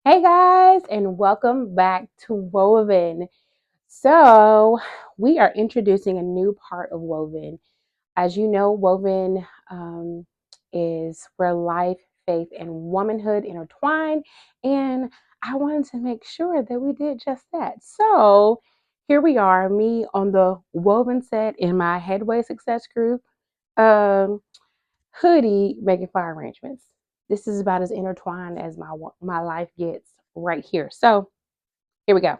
Hey guys, and welcome back to Woven. So, we are introducing a new part of Woven. As you know, Woven is where life, faith, and womanhood intertwine. And I wanted to make sure that we did just that. So, here we are, me on the Woven set in my Headway Success group. Um, Hoodie making flower arrangements. This is about as intertwined as my life gets right here. So here we go.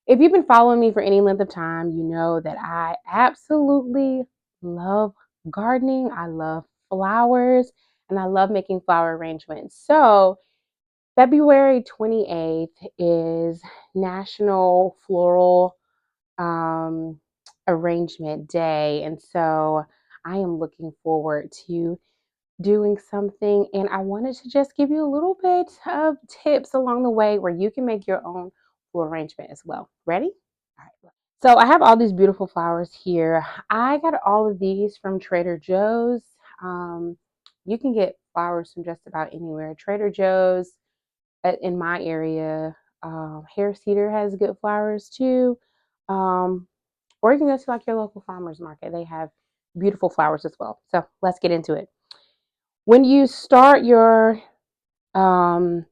If you've been following me for any length of time, you know that I absolutely love gardening. I love flowers and I love making flower arrangements. So February 28th is National Floral um, Arrangement Day. And so I am looking forward to doing something. And I wanted to just give you a little bit of tips along the way where you can make your own floral arrangement as well. Ready? All right. So I have all these beautiful flowers here. I got all of these from Trader Joe's. Um, you can get flowers from just about anywhere. Trader Joe's in my area. Hair Cedar has good flowers too. Um, or you can go to like your local farmers market. They have beautiful flowers as well. So let's get into it. When you start um,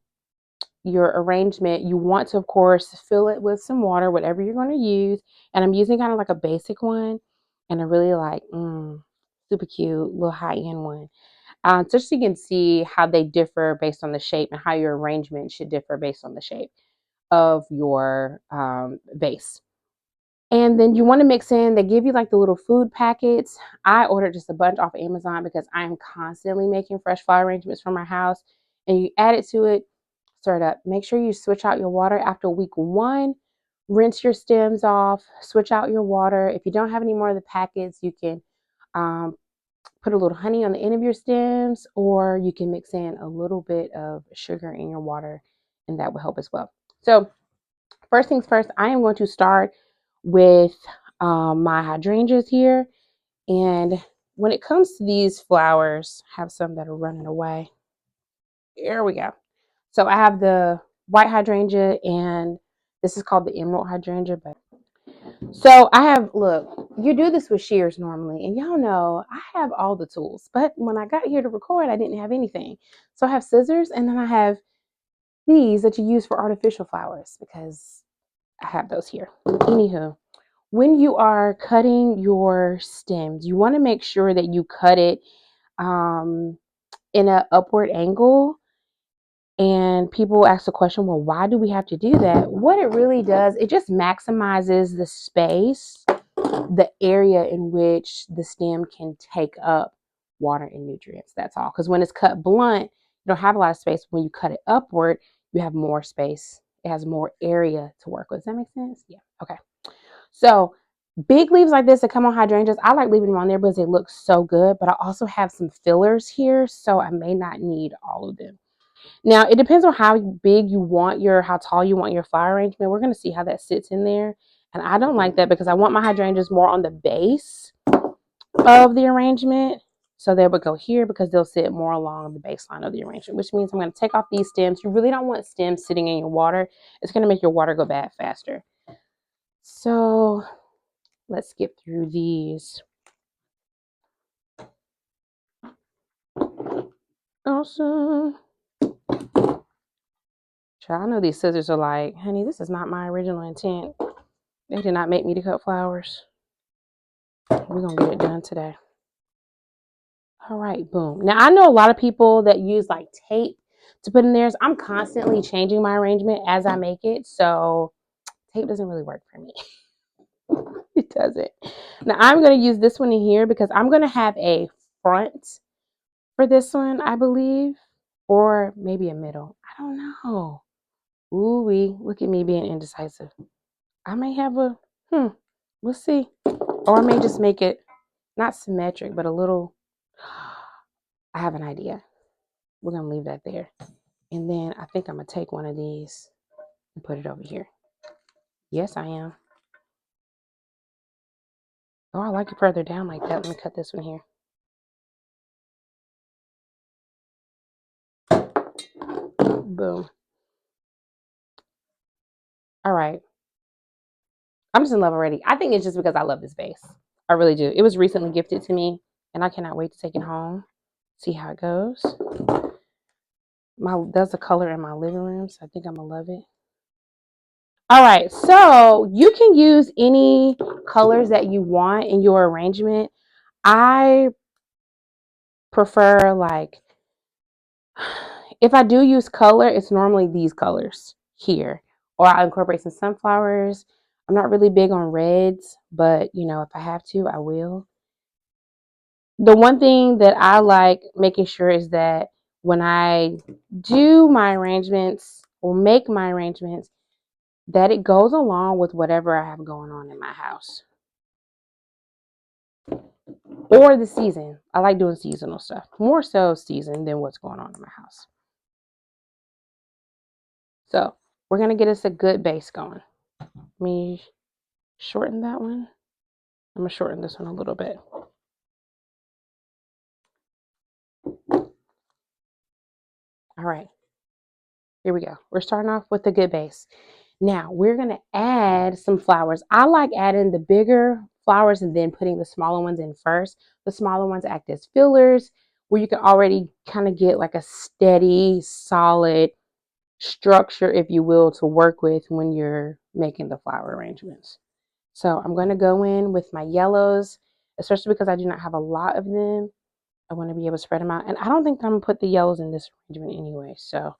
your arrangement, you want to, of course, fill it with some water, whatever you're going to use. And I'm using kind of like a basic one, and a really like super cute little high end one. Just so you can see how they differ based on the shape and how your arrangement should differ based on the shape of your vase. And then you want to mix in, they give you like the little food packets. I ordered just a bunch off Amazon because I am constantly making fresh flower arrangements for my house. And you add it to it, stir it up. Make sure you switch out your water after week one. Rinse your stems off, switch out your water. If you don't have any more of the packets, you can um, put a little honey on the end of your stems, or you can mix in a little bit of sugar in your water, and that will help as well. So, first things first, I am going to start with my hydrangeas here. And when it comes to these flowers, I have some that are running away. Here we go. So I have the white hydrangea, and this is called the emerald hydrangea. But so I have, look, you do this with shears normally, and y'all know I have all the tools. But when I got here to record, I didn't have anything. So I have scissors, and then I have these that you use for artificial flowers because I have those here. Anywho, when you are cutting your stems, you want to make sure that you cut it um, in an upward angle. And people ask the question, well, why do we have to do that? What it really does, it just maximizes the space, the area in which the stem can take up water and nutrients. That's all. Because when it's cut blunt, you don't have a lot of space. When you cut it upward, you have more space. It has more area to work with. Does that make sense? Yeah. Okay. So big leaves like this that come on hydrangeas, I like leaving them on there because they look so good. But I also have some fillers here, so I may not need all of them. Now it depends on how big you want how tall you want your flower arrangement. We're gonna see how that sits in there. And I don't like that because I want my hydrangeas more on the base of the arrangement. So they would go here because they'll sit more along the baseline of the arrangement, which means I'm going to take off these stems. You really don't want stems sitting in your water. It's going to make your water go bad faster. So let's skip through these. Awesome. I know these scissors are like, honey, this is not my original intent. They did not make me to cut flowers. We're going to get it done today. All right, boom. Now, I know a lot of people that use like tape to put in theirs. I'm constantly changing my arrangement as I make it. So tape doesn't really work for me. It doesn't. Now, I'm going to use this one in here because I'm going to have a front for this one, I believe, or maybe a middle. I don't know. Ooh, look at me being indecisive. I may have we'll see. Or I may just make it not symmetric, but a little, I have an idea. We're going to leave that there. And then I think I'm going to take one of these and put it over here. Yes, I am. Oh, I like it further down like that. Let me cut this one here. Boom. All right. I'm just in love already. I think it's just because I love this vase. I really do. It was recently gifted to me, and I cannot wait to take it home, see how it goes. There's a color in my living room, so I think I'm gonna love it. All right, so you can use any colors that you want in your arrangement. I prefer, like, if I do use color, it's normally these colors here, or I incorporate some sunflowers. I'm not really big on reds, but if I have to, I will. The one thing that I like making sure is that when I do my arrangements or make my arrangements, that it goes along with whatever I have going on in my house or the season. I like doing seasonal stuff, more so season than what's going on in my house. So we're going to get us a good base going. Let me shorten that one. I'm going to shorten this one a little bit. All right, here we go. We're starting off with a good base. Now we're going to add some flowers. I like adding the bigger flowers and then putting the smaller ones in first. The smaller ones act as fillers where you can already kind of get like a steady, solid structure, if you will, to work with when you're making the flower arrangements. So I'm going to go in with my yellows, especially because I do not have a lot of them. I want to be able to spread them out. And I don't think I'm going to put the yellows in this arrangement anyway. So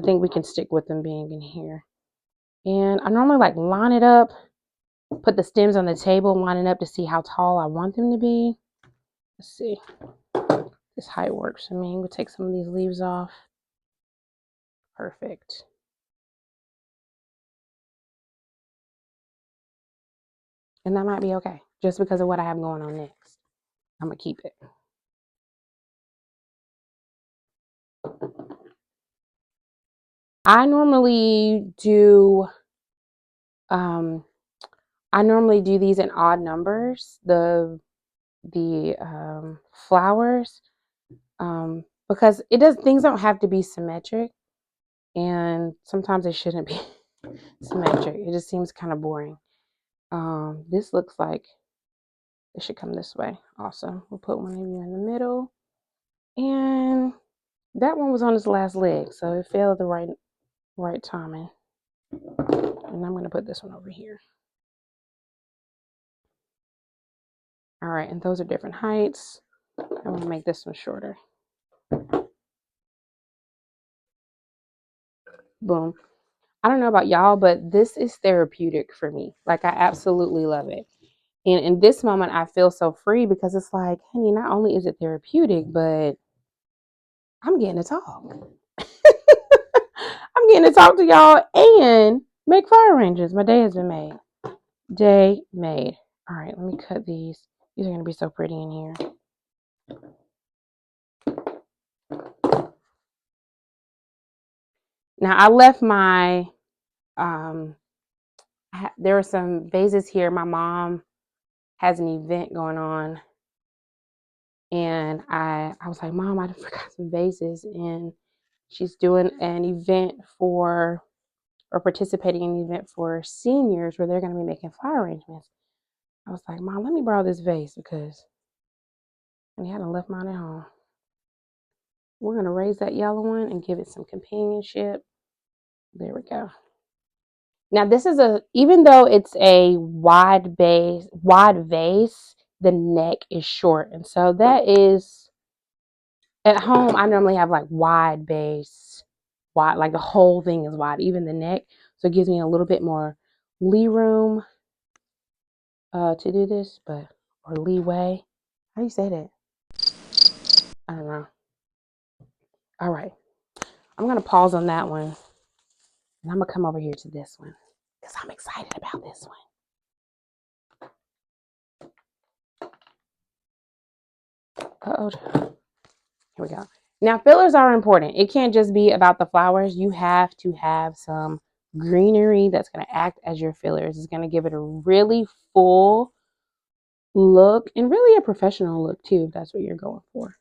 I think we can stick with them being in here. And I normally like line it up, put the stems on the table, line it up to see how tall I want them to be. Let's see. This is how it works for me. We'll take some of these leaves off. Perfect. And that might be okay, just because of what I have going on next. I'm going to keep it. I normally do these in odd numbers, the flowers, because things don't have to be symmetric, and sometimes they shouldn't be symmetric. It just seems kind of boring. This looks like it should come this way. Awesome. We'll put one of you in the middle, and that one was on its last leg, so it fell at the right timing. And I'm going to put this one over here. All right, and those are different heights. I'm going to make this one shorter. Boom. I don't know about y'all, but this is therapeutic for me. Like, I absolutely love it. And in this moment, I feel so free because it's like, honey, not only is it therapeutic, but I'm getting to talk. I'm getting to talk to y'all and make fire arrangements. My day has been made. Day made. All right, let me cut these. These are going to be so pretty in here. Now, I left my, there were some vases here. My mom has an event going on. And I was like, Mom, I forgot some vases. And she's doing an event or participating in an event for seniors where they're going to be making flower arrangements. I was like, Mom, let me borrow this vase because I hadn't left mine at home. We're going to raise that yellow one and give it some companionship. There we go. Now this is even though it's a wide vase, the neck is short. And so that is, at home, I normally have like wide base, wide, like the whole thing is wide, even the neck. So it gives me a little bit more lee room to do this, or leeway. How do you say that? I don't know. All right. I'm going to pause on that one. And I'm going to come over here to this one because I'm excited about this one. Uh-oh. Here we go. Now, fillers are important. It can't just be about the flowers. You have to have some greenery that's going to act as your fillers. It's going to give it a really full look and really a professional look too, if that's what you're going for.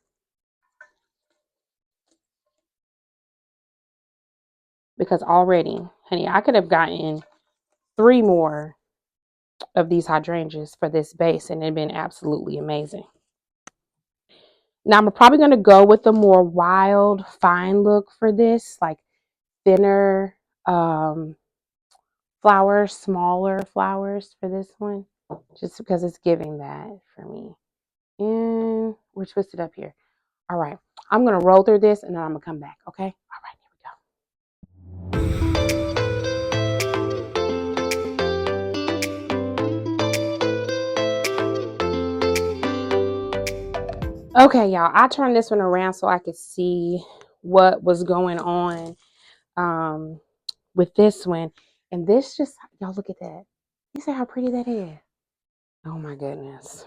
Because already, honey, I could have gotten 3 more of these hydrangeas for this base, and they've been absolutely amazing. Now I'm probably going to go with the more wild, fine look for this, like thinner flowers, smaller flowers for this one, just because it's giving that for me. And we're twisted up here. All right, I'm going to roll through this and then I'm going to come back, okay? All right, here we go. Okay, y'all, I turned this one around so I could see what was going on with this one. And this just, y'all look at that. You see how pretty that is? Oh my goodness.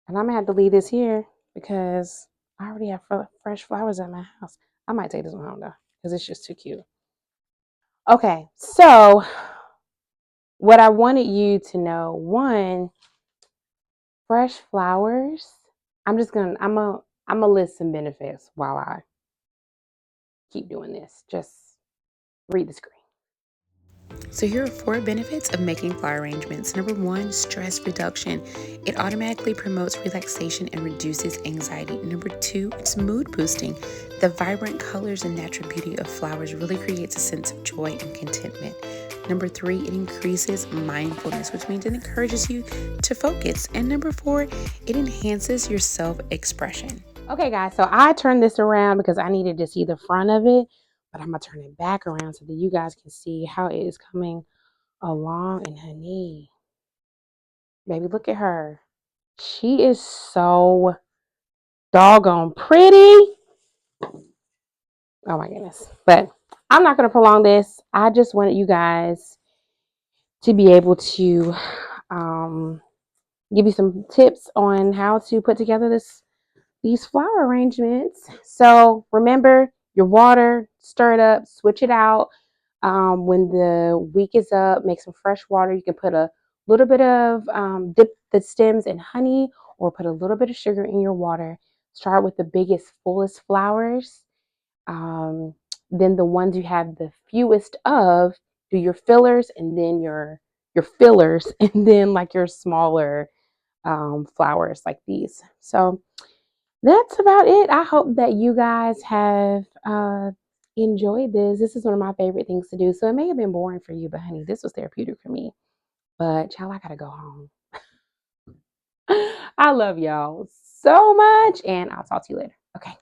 And I'm gonna have to leave this here because I already have fresh flowers at my house. I might take this one home though because it's just too cute. Okay, so what I wanted you to know, one, fresh flowers. I'm gonna list some benefits while I keep doing this. Just read the screen. So here are 4 benefits of making flower arrangements. Number 1, stress reduction. It automatically promotes relaxation and reduces anxiety. Number 2, it's mood boosting. The vibrant colors and natural beauty of flowers really creates a sense of joy and contentment. Number 3, it increases mindfulness, which means it encourages you to focus. And number 4, it enhances your self-expression. Okay, guys, so I turned this around because I needed to see the front of it, but I'm gonna turn it back around so that you guys can see how it is coming along. And honey, baby, look at her. She is so doggone pretty. Oh my goodness. But I'm not going to prolong this. I just wanted you guys to be able to um, give you some tips on how to put together these flower arrangements. So remember your water, stir it up, switch it out. When the week is up, make some fresh water. You can put a little bit of dip the stems in honey or put a little bit of sugar in your water. Start with the biggest, fullest flowers. Um, then the ones you have the fewest of, do your fillers and then your fillers and then like your smaller flowers like these. So that's about it. I hope that you guys have enjoyed this. This is one of my favorite things to do. So it may have been boring for you, but honey, this was therapeutic for me. But child, I gotta go home. I love y'all so much, and I'll talk to you later. Okay.